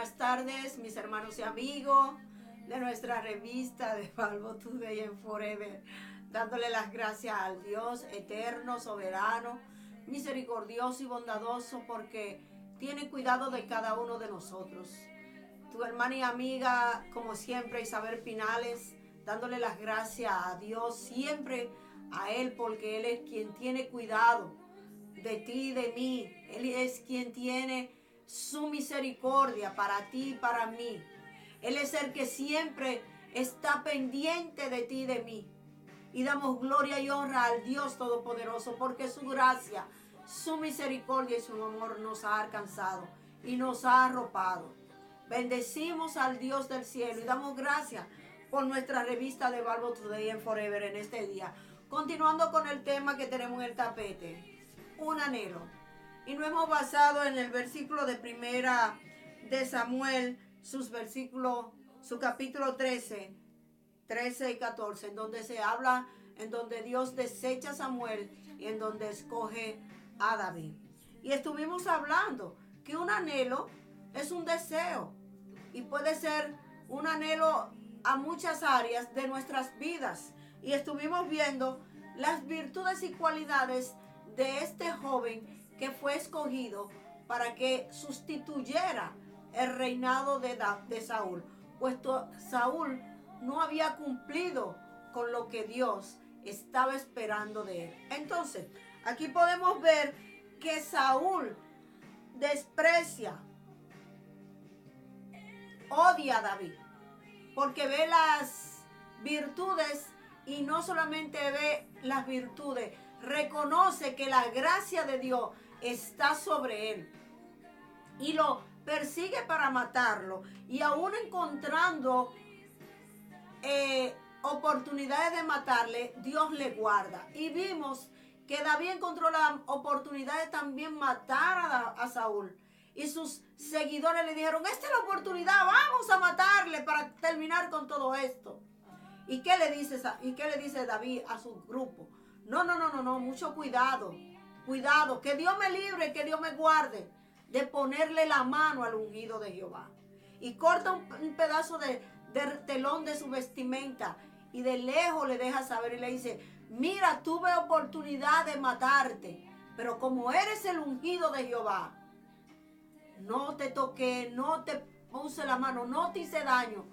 buenas tardes, mis hermanos y amigos de nuestra revista de Bible Today and Forever, dándole las gracias al Dios eterno, soberano, misericordioso y bondadoso, porque tiene cuidado de cada uno de nosotros. Tu hermana y amiga, como siempre, Isabel Pinales, dándole las gracias a Dios, siempre a Él, porque Él es quien tiene cuidado de ti y de mí. Él es quien tiene su misericordia para ti y para mí. Él es el que siempre está pendiente de ti y de mí. Y damos gloria y honra al Dios Todopoderoso, porque su gracia, su misericordia y su amor nos ha alcanzado y nos ha arropado. Bendecimos al Dios del cielo y damos gracias por nuestra revista de Bible Today and Forever en este día. Continuando con el tema que tenemos en el tapete, un anhelo. Y nos hemos basado en el versículo de primera de Samuel, su capítulo 13 y 14, en donde se habla, en donde Dios desecha a Samuel y en donde escoge a David. Y estuvimos hablando que un anhelo es un deseo y puede ser un anhelo a muchas áreas de nuestras vidas. Y estuvimos viendo las virtudes y cualidades de este joven que fue escogido para que sustituyera el reinado de Saúl, puesto Saúl no había cumplido con lo que Dios estaba esperando de él. Entonces, aquí podemos ver que Saúl desprecia, odia a David, porque ve las virtudes y no solamente ve las virtudes, reconoce que la gracia de Dios está sobre él y lo persigue para matarlo, y aún encontrando oportunidades de matarle, Dios le guarda. Y vimos que David encontró la oportunidad de también matar a Saúl, y sus seguidores le dijeron: esta es la oportunidad, vamos a matarle para terminar con todo esto. ¿Y qué le dice David a su grupo? No, mucho cuidado, que Dios me libre, que Dios me guarde de ponerle la mano al ungido de Jehová. Y corta un pedazo de telón de su vestimenta y de lejos le deja saber y le dice: mira, tuve oportunidad de matarte, pero como eres el ungido de Jehová, no te toqué, no te puse la mano, no te hice daño,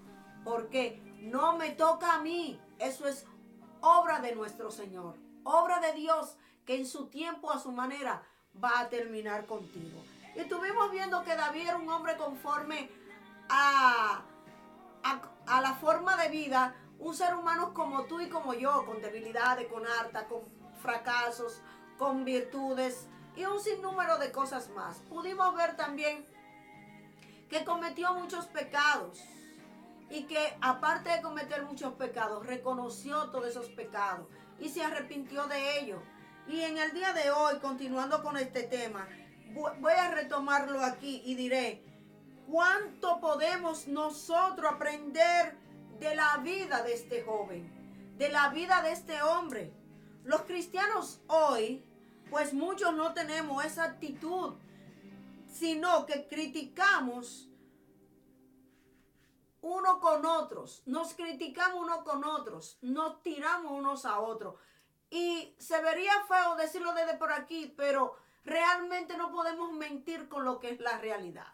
porque no me toca a mí. Eso es obra de nuestro Señor, obra de Dios, que en su tiempo, a su manera, va a terminar contigo. Y estuvimos viendo que David era un hombre conforme a la forma de vida, un ser humano como tú y como yo, con debilidades, con harta, con fracasos, con virtudes y un sinnúmero de cosas más. Pudimos ver también que cometió muchos pecados y que, aparte de cometer muchos pecados, reconoció todos esos pecados y se arrepintió de ellos. Y en el día de hoy, continuando con este tema, voy a retomarlo aquí y diré: ¿cuánto podemos nosotros aprender de la vida de este joven, de la vida de este hombre? Los cristianos hoy, pues muchos no tenemos esa actitud, sino que criticamos uno con otros, nos criticamos uno con otros, nos tiramos unos a otros. Y se vería feo decirlo desde por aquí, pero realmente no podemos mentir con lo que es la realidad.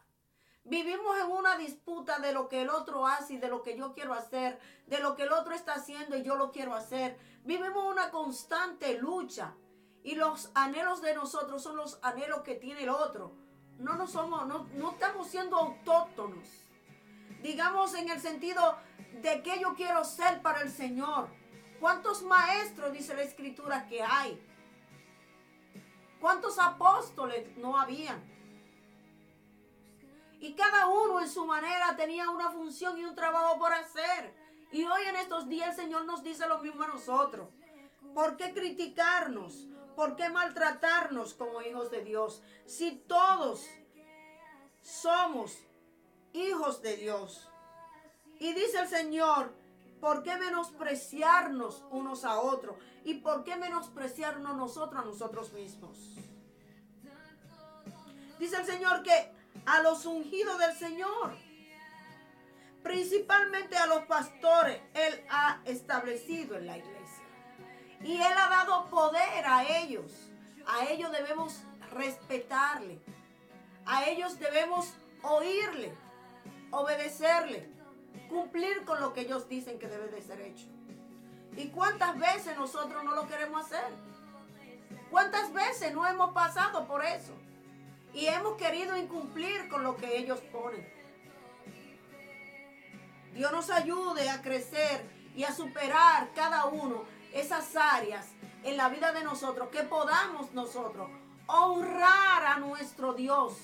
Vivimos en una disputa de lo que el otro hace y de lo que yo quiero hacer, de lo que el otro está haciendo y yo lo quiero hacer. Vivimos una constante lucha y los anhelos de nosotros son los anhelos que tiene el otro. No estamos siendo autóctonos, digamos, en el sentido de que yo quiero ser para el Señor. ¿Cuántos maestros, dice la Escritura, que hay? ¿Cuántos apóstoles no habían? Y cada uno en su manera tenía una función y un trabajo por hacer. Y hoy en estos días el Señor nos dice lo mismo a nosotros. ¿Por qué criticarnos? ¿Por qué maltratarnos como hijos de Dios? Si todos somos hijos de Dios. Y dice el Señor: ¿por qué menospreciarnos unos a otros? ¿Y por qué menospreciarnos nosotros a nosotros mismos? Dice el Señor que a los ungidos del Señor, principalmente a los pastores. Él ha establecido en la iglesia y Él ha dado poder a ellos. A ellos debemos respetarle, a ellos debemos oírle, obedecerle, cumplir con lo que ellos dicen que debe de ser hecho. ¿Y cuántas veces nosotros no lo queremos hacer? ¿Cuántas veces no hemos pasado por eso? Y hemos querido incumplir con lo que ellos ponen. Dios nos ayude a crecer y a superar cada uno esas áreas en la vida de nosotros, que podamos nosotros honrar a nuestro Dios,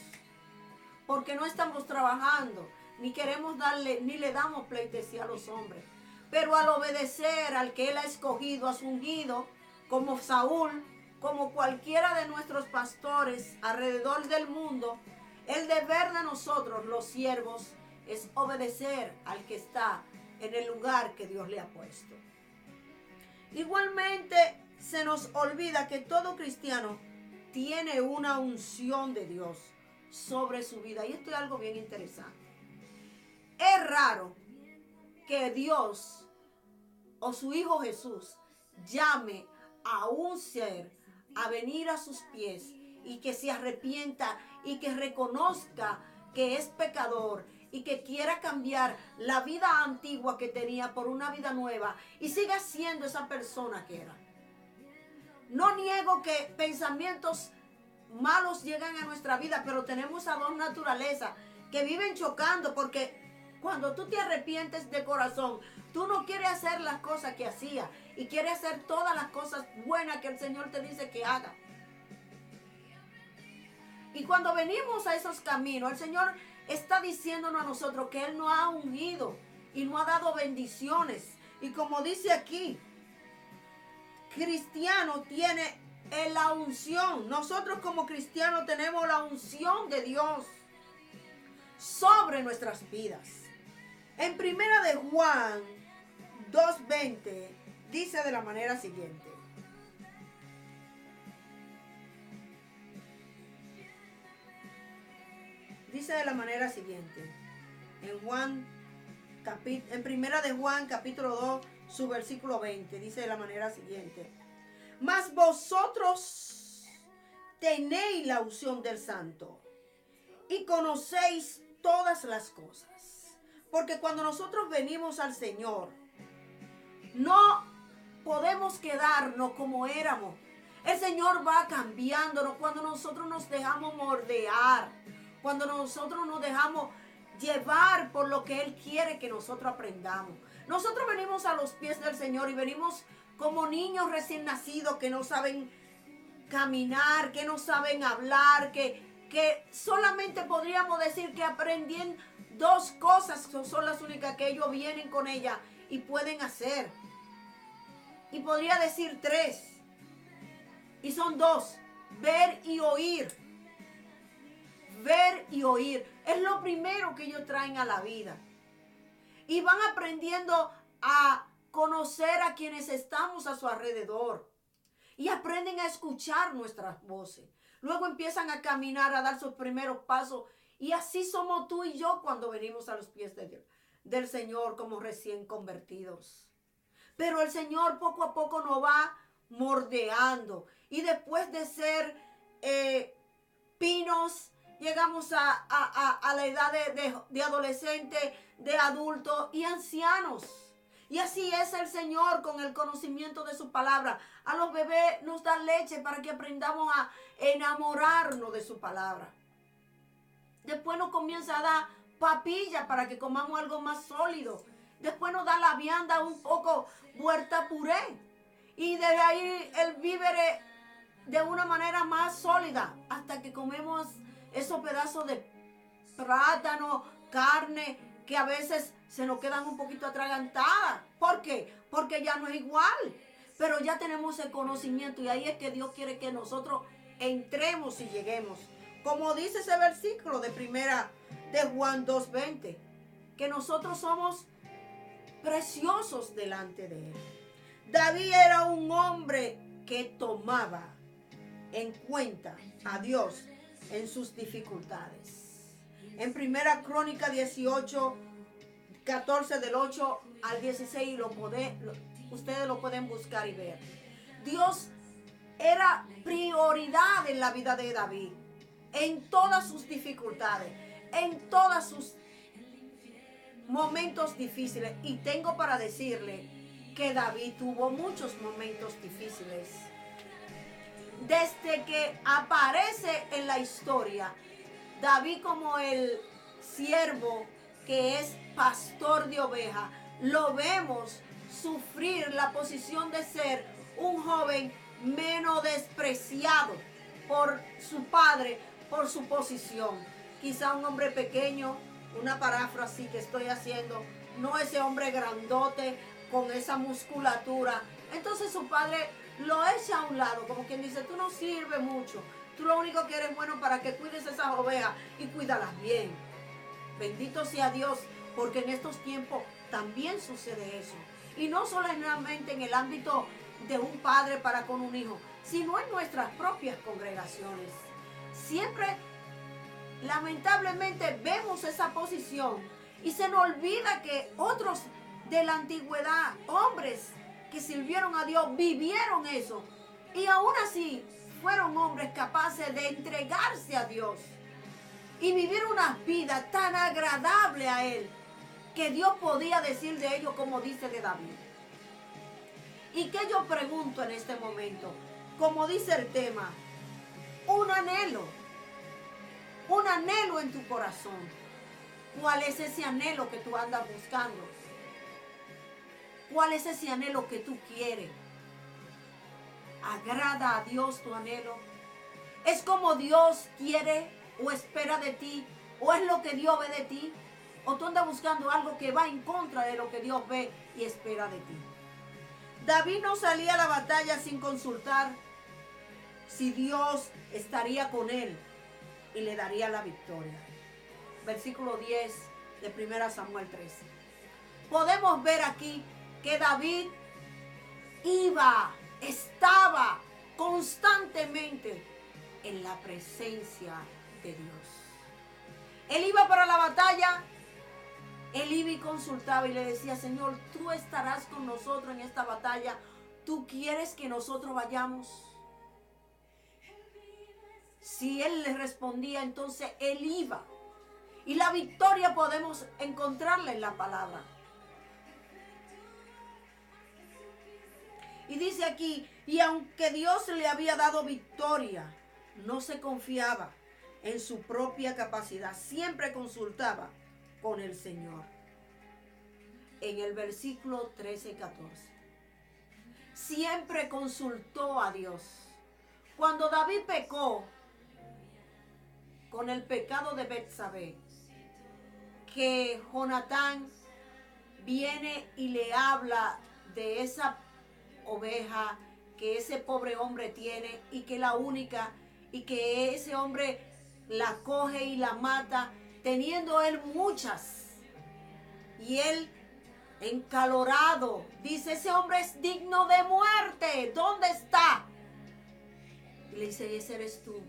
porque no estamos trabajando, ni queremos darle, ni le damos pleitesía a los hombres. Pero al obedecer al que Él ha escogido, a su ungido, como Saúl, como cualquiera de nuestros pastores alrededor del mundo, el deber de nosotros, los siervos, es obedecer al que está en el lugar que Dios le ha puesto. Igualmente, se nos olvida que todo cristiano tiene una unción de Dios sobre su vida. Y esto es algo bien interesante. Es raro que Dios o su Hijo Jesús llame a un ser a venir a sus pies y que se arrepienta y que reconozca que es pecador y que quiera cambiar la vida antigua que tenía por una vida nueva y siga siendo esa persona que era. No niego que pensamientos malos llegan a nuestra vida, pero tenemos a dos naturalezas que viven chocando, porque cuando tú te arrepientes de corazón, tú no quieres hacer las cosas que hacías y quieres hacer todas las cosas buenas que el Señor te dice que haga. Y cuando venimos a esos caminos, el Señor está diciéndonos a nosotros que Él nos ha ungido y nos ha dado bendiciones. Y como dice aquí, cristiano tiene la unción. Nosotros como cristianos tenemos la unción de Dios sobre nuestras vidas. En primera de Juan 2:20 dice de la manera siguiente. Dice de la manera siguiente. En primera de Juan capítulo 2, su versículo 20, dice de la manera siguiente. Mas vosotros tenéis la unción del Santo y conocéis todas las cosas. Porque cuando nosotros venimos al Señor, no podemos quedarnos como éramos. El Señor va cambiándonos cuando nosotros nos dejamos moldear, cuando nosotros nos dejamos llevar por lo que Él quiere que nosotros aprendamos. Nosotros venimos a los pies del Señor y venimos como niños recién nacidos que no saben caminar, que no saben hablar, que solamente podríamos decir que aprendían dos cosas, son las únicas que ellos vienen con ellas y pueden hacer. Y podría decir tres. Y son dos: ver y oír. Ver y oír. Es lo primero que ellos traen a la vida. Y van aprendiendo a conocer a quienes estamos a su alrededor. Y aprenden a escuchar nuestras voces. Luego empiezan a caminar, a dar sus primeros pasos. Y así somos tú y yo cuando venimos a los pies del Señor como recién convertidos. Pero el Señor poco a poco nos va moldeando. Y después de ser pinos, llegamos a la edad de adolescente, de adulto y ancianos. Y así es el Señor con el conocimiento de su palabra. A los bebés nos da leche para que aprendamos a enamorarnos de su palabra. Después nos comienza a dar papilla para que comamos algo más sólido. Después nos da la vianda un poco vuelta puré. Y de ahí el víver de una manera más sólida. Hasta que comemos esos pedazos de plátano, carne, que a veces se nos quedan un poquito atragantadas. ¿Por qué? Porque ya no es igual. Pero ya tenemos el conocimiento y ahí es que Dios quiere que nosotros entremos y lleguemos. Como dice ese versículo de primera de Juan 2:20, que nosotros somos preciosos delante de Él. David era un hombre que tomaba en cuenta a Dios en sus dificultades. En Primera Crónica 18, 14 del 8 al 16, y ustedes lo pueden buscar y ver. Dios era prioridad en la vida de David, en todas sus dificultades, en todos sus momentos difíciles. Y tengo para decirle que David tuvo muchos momentos difíciles. Desde que aparece en la historia, David como el siervo que es pastor de ovejas, lo vemos sufrir la posición de ser un joven menospreciado por su padre, por su posición. Quizá un hombre pequeño, una paráfrasis que estoy haciendo, no ese hombre grandote con esa musculatura. Entonces su padre lo echa a un lado, como quien dice, tú no sirves mucho, tú lo único que eres bueno para que cuides esas ovejas y cuídalas bien. Bendito sea Dios, porque en estos tiempos también sucede eso. Y no solamente en el ámbito de un padre para con un hijo, sino en nuestras propias congregaciones. Siempre, lamentablemente, vemos esa posición y se nos olvida que otros de la antigüedad, hombres que sirvieron a Dios, vivieron eso. Y aún así, fueron hombres capaces de entregarse a Dios y vivir una vida tan agradable a Él, que Dios podía decir de ellos como dice de David. Y que yo pregunto en este momento, como dice el tema, un anhelo en tu corazón. ¿Cuál es ese anhelo que tú andas buscando? ¿Cuál es ese anhelo que tú quieres? ¿Agrada a Dios tu anhelo? ¿Es como Dios quiere o espera de ti? ¿O es lo que Dios ve de ti? ¿O tú andas buscando algo que va en contra de lo que Dios ve y espera de ti? David no salía a la batalla sin consultar si Dios estaría con él y le daría la victoria. Versículo 10 de 1 Samuel 13. Podemos ver aquí que David estaba constantemente en la presencia de Dios. Él iba para la batalla, él iba y consultaba y le decía, Señor, tú estarás con nosotros en esta batalla. ¿Tú quieres que nosotros vayamos? Si él le respondía, entonces él iba. Y la victoria podemos encontrarla en la palabra. Y dice aquí, y aunque Dios le había dado victoria, no se confiaba en su propia capacidad. Siempre consultaba con el Señor. En el versículo 13 y 14. Siempre consultó a Dios. Cuando David pecó con el pecado de Betsabé, que Jonatán viene y le habla de esa oveja que ese pobre hombre tiene y que la única, y que ese hombre la coge y la mata, teniendo él muchas. Y él, encalorado, dice, ese hombre es digno de muerte, ¿dónde está? Y le dice, ese eres tú.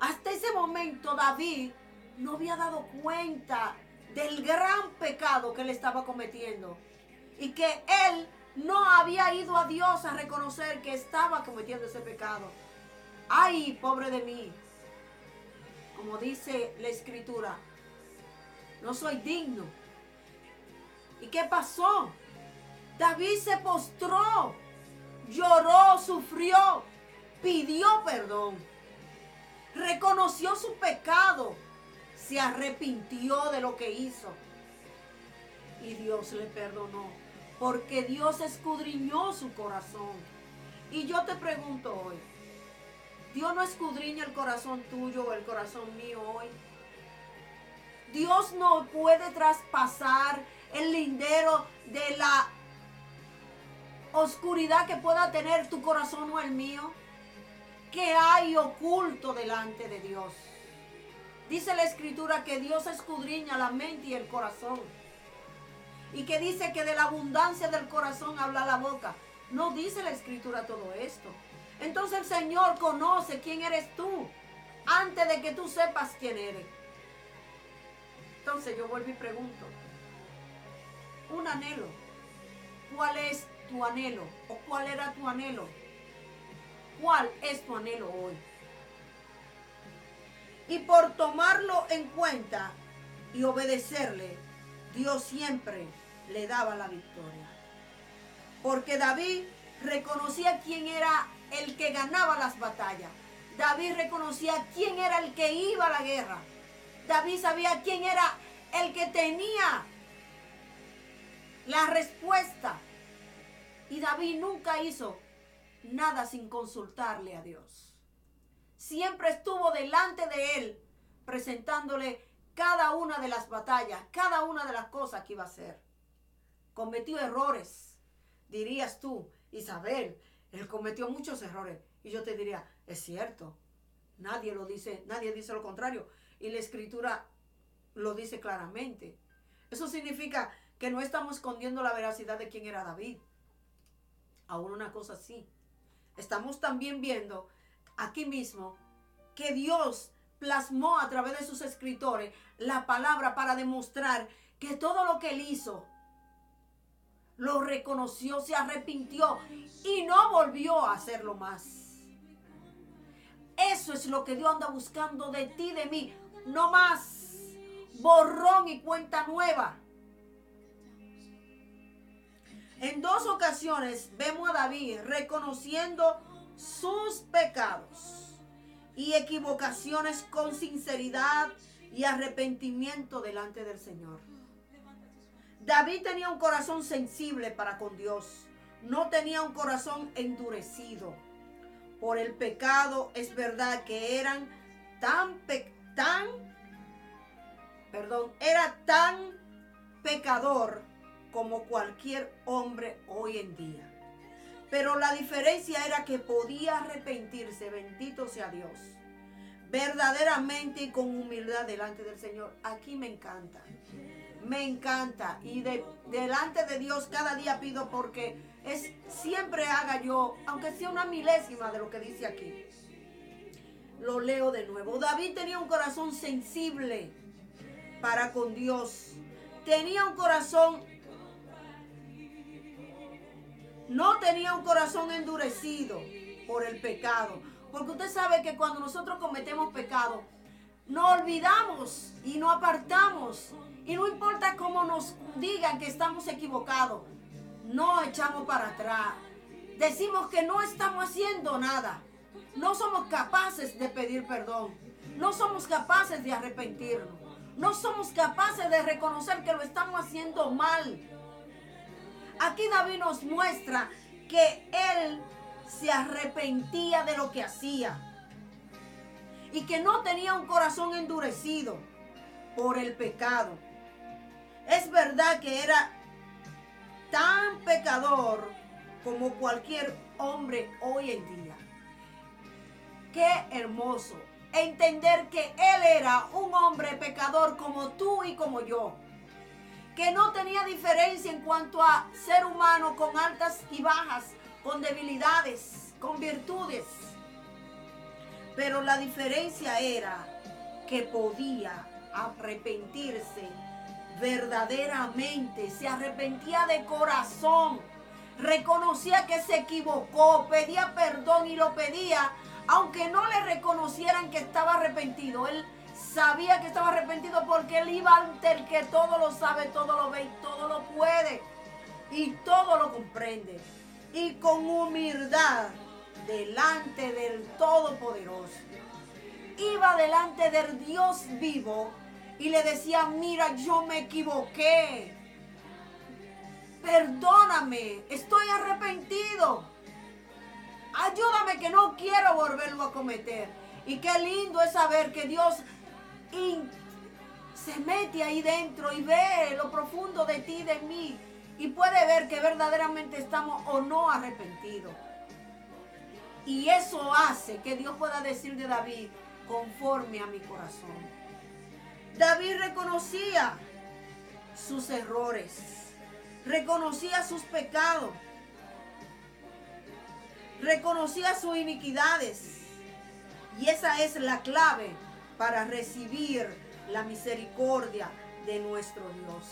Hasta ese momento David no había dado cuenta del gran pecado que él estaba cometiendo y que él no había ido a Dios a reconocer que estaba cometiendo ese pecado. Ay, pobre de mí. Como dice la Escritura, no soy digno. ¿Y qué pasó? David se postró, lloró, sufrió, pidió perdón, reconoció su pecado, se arrepintió de lo que hizo y Dios le perdonó, porque Dios escudriñó su corazón. Y yo te pregunto hoy, ¿Dios no escudriña el corazón tuyo o el corazón mío hoy? Dios no puede traspasar el lindero de la oscuridad que pueda tener tu corazón o el mío. ¿Qué hay oculto delante de Dios? Dice la Escritura que Dios escudriña la mente y el corazón. Y que dice que de la abundancia del corazón habla la boca. No dice la Escritura todo esto. Entonces el Señor conoce quién eres tú antes de que tú sepas quién eres. entonces yo vuelvo y pregunto, un anhelo, ¿cuál es tu anhelo? ¿O cuál era tu anhelo? ¿Cuál es tu anhelo hoy? Y por tomarlo en cuenta y obedecerle, Dios siempre le daba la victoria. Porque David reconocía quién era el que ganaba las batallas. David reconocía quién era el que iba a la guerra. David sabía quién era el que tenía la respuesta. Y David nunca hizo nada sin consultarle a Dios. Siempre estuvo delante de él, presentándole cada una de las batallas, cada una de las cosas que iba a hacer. Cometió errores, dirías tú, Isabel, él cometió muchos errores. Y yo te diría, es cierto, nadie dice lo contrario. Y la Escritura lo dice claramente. Eso significa que no estamos escondiendo la veracidad de quién era David. Aún una cosa sí. Estamos también viendo aquí mismo que Dios plasmó a través de sus escritores la palabra para demostrar que todo lo que él hizo lo reconoció, se arrepintió y no volvió a hacerlo más. Eso es lo que Dios anda buscando de ti, de mí. No más borrón y cuenta nueva. En 2 ocasiones vemos a David reconociendo sus pecados y equivocaciones con sinceridad y arrepentimiento delante del Señor. David tenía un corazón sensible para con Dios. No tenía un corazón endurecido por el pecado. Es verdad que era tan pecador como cualquier hombre hoy en día. Pero la diferencia era que podía arrepentirse, bendito sea Dios, verdaderamente y con humildad delante del Señor. Aquí me encanta. Y delante de Dios cada día pido porque siempre haga yo, aunque sea una milésima de lo que dice aquí. Lo leo de nuevo. David tenía un corazón sensible para con Dios. No tenía un corazón endurecido por el pecado. Porque usted sabe que cuando nosotros cometemos pecado, nos olvidamos y nos apartamos. Y no importa cómo nos digan que estamos equivocados, no echamos para atrás. Decimos que no estamos haciendo nada. No somos capaces de pedir perdón. No somos capaces de arrepentirnos. No somos capaces de reconocer que lo estamos haciendo mal. Aquí David nos muestra que él se arrepentía de lo que hacía y que no tenía un corazón endurecido por el pecado. Es verdad que era tan pecador como cualquier hombre hoy en día. Qué hermoso entender que él era un hombre pecador como tú y como yo, que no tenía diferencia en cuanto a ser humano, con altas y bajas, con debilidades, con virtudes. Pero la diferencia era que podía arrepentirse verdaderamente, se arrepentía de corazón, reconocía que se equivocó, pedía perdón y lo pedía, aunque no le reconocieran que estaba arrepentido. Él sabía que estaba arrepentido porque él iba ante el que todo lo sabe, todo lo ve y todo lo puede y todo lo comprende. Y con humildad delante del Todopoderoso iba delante del Dios vivo y le decía: mira, yo me equivoqué, perdóname, estoy arrepentido, ayúdame que no quiero volverlo a cometer. Y qué lindo es saber que Dios se mete ahí dentro y ve lo profundo de ti y de mí y puede ver que verdaderamente estamos o no arrepentidos. Y eso hace que Dios pueda decir de David: conforme a mi corazón. David reconocía sus errores, reconocía sus pecados, reconocía sus iniquidades. Y esa es la clave para recibir la misericordia de nuestro Dios.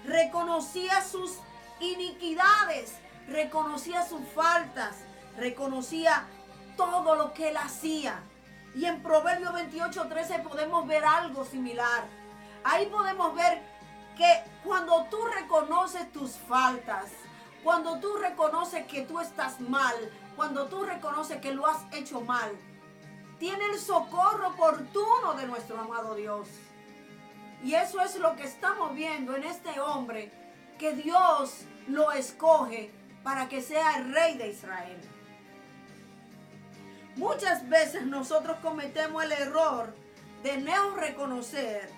Reconocía sus iniquidades, reconocía sus faltas, reconocía todo lo que él hacía. Y en Proverbios 28:13 podemos ver algo similar. Ahí podemos ver que cuando tú reconoces tus faltas, cuando tú reconoces que tú estás mal, cuando tú reconoces que lo has hecho mal, tiene el socorro oportuno de nuestro amado Dios. Y eso es lo que estamos viendo en este hombre, que Dios lo escoge para que sea el rey de Israel. Muchas veces nosotros cometemos el error de no reconocer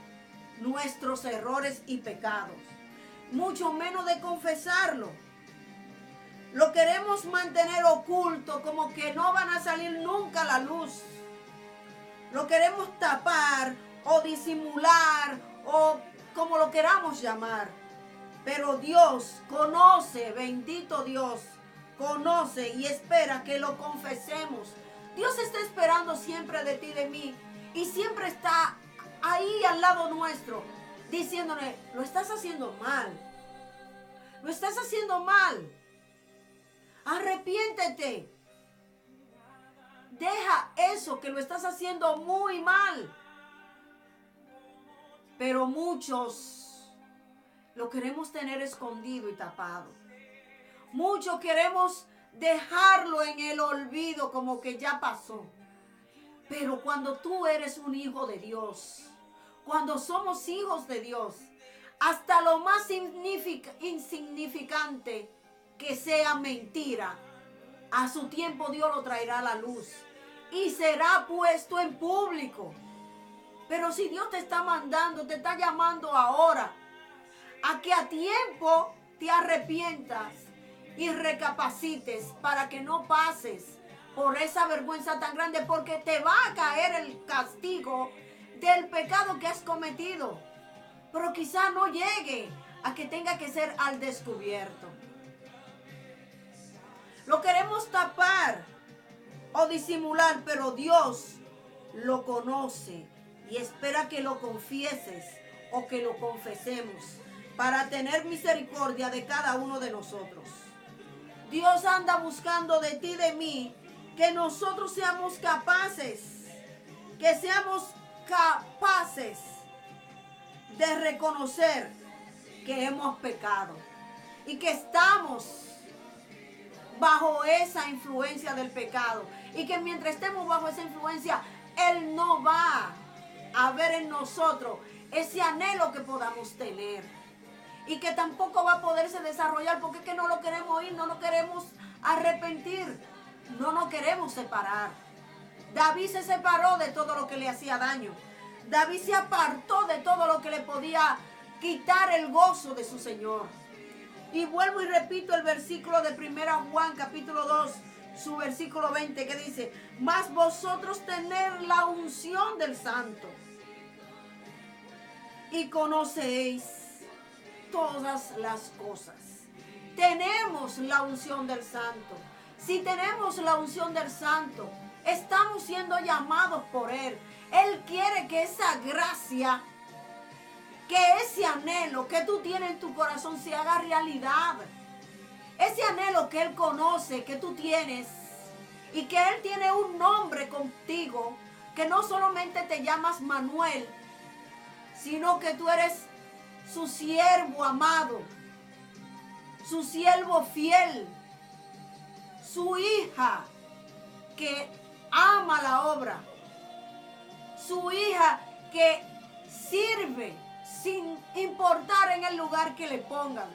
nuestros errores y pecados, mucho menos de confesarlo. Lo queremos mantener oculto, como que no van a salir nunca a la luz. Lo queremos tapar o disimular o como lo queramos llamar. Pero Dios conoce, bendito Dios, conoce y espera que lo confesemos. Dios está esperando siempre de ti y de mí, y siempre está ahí al lado nuestro, diciéndole, lo estás haciendo mal. Lo estás haciendo mal. Arrepiéntete. Deja eso que lo estás haciendo muy mal. Pero muchos lo queremos tener escondido y tapado. Muchos queremos dejarlo en el olvido, como que ya pasó. Pero cuando tú eres un hijo de Dios, cuando somos hijos de Dios, hasta lo más insignificante que sea mentira, a su tiempo Dios lo traerá a la luz y será puesto en público. Pero si Dios te está mandando, te está llamando ahora a que a tiempo te arrepientas y recapacites para que no pases por esa vergüenza tan grande, porque te va a caer el castigo del pecado que has cometido. Pero quizá no llegue a que tenga que ser al descubierto. Lo queremos tapar o disimular, pero Dios lo conoce y espera que lo confieses o que lo confesemos para tener misericordia de cada uno de nosotros. Dios anda buscando de ti y de mí que nosotros seamos capaces, de reconocer que hemos pecado y que estamos bajo esa influencia del pecado, y que mientras estemos bajo esa influencia, Él no va a ver en nosotros ese anhelo que podamos tener, y que tampoco va a poderse desarrollar, porque es que no lo queremos oír, no nos queremos arrepentir, no nos queremos separar. David se separó de todo lo que le hacía daño. David se apartó de todo lo que le podía quitar el gozo de su Señor. Y vuelvo y repito el versículo de 1 Juan capítulo 2, su versículo 20, que dice: mas vosotros tener la unción del Santo y conocéis todas las cosas. Tenemos la unción del Santo. Si tenemos la unción del Santo, estamos siendo llamados por Él. Él quiere que esa gracia, que ese anhelo que tú tienes en tu corazón se haga realidad. Ese anhelo que Él conoce, que tú tienes, y que Él tiene un nombre contigo, que no solamente te llamas Manuel, sino que tú eres su siervo amado, su siervo fiel, su hija que ama la obra, su hija que sirve sin importar en el lugar que le pongan.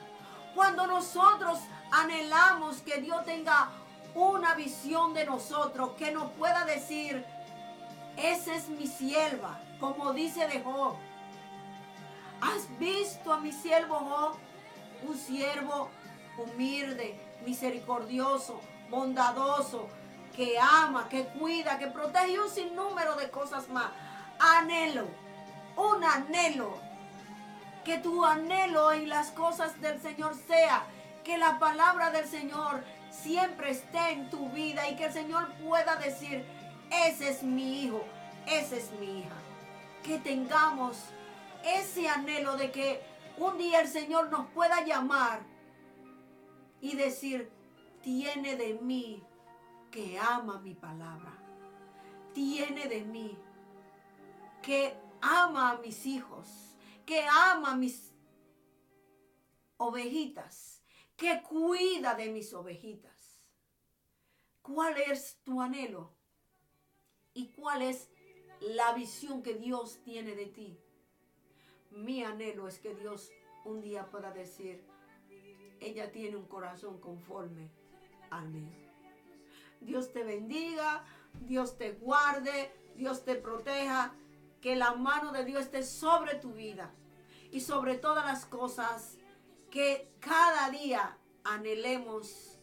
Cuando nosotros anhelamos que Dios tenga una visión de nosotros, que nos pueda decir: esa es mi sierva, como dice de Job. ¿Has visto a mi siervo Job? Un siervo humilde, misericordioso, bondadoso, que ama, que cuida, que protege, y un sinnúmero de cosas más. Anhelo, un anhelo, que tu anhelo en las cosas del Señor sea que la palabra del Señor siempre esté en tu vida, y que el Señor pueda decir: ese es mi hijo, esa es mi hija. Que tengamos ese anhelo de que un día el Señor nos pueda llamar y decir, tiene de mí que ama mi palabra. Tiene de mí que ama a mis hijos, que ama a mis ovejitas, que cuida de mis ovejitas. ¿Cuál es tu anhelo? ¿Y cuál es la visión que Dios tiene de ti? Mi anhelo es que Dios un día pueda decir, ella tiene un corazón conforme al mío. Dios te bendiga, Dios te guarde, Dios te proteja, que la mano de Dios esté sobre tu vida y sobre todas las cosas, que cada día anhelemos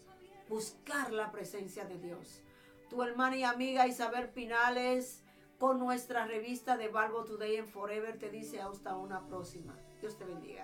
buscar la presencia de Dios. Tu hermana y amiga Isabel Pinales, con nuestra revista de Bible Today and Forever, te dice hasta una próxima. Dios te bendiga.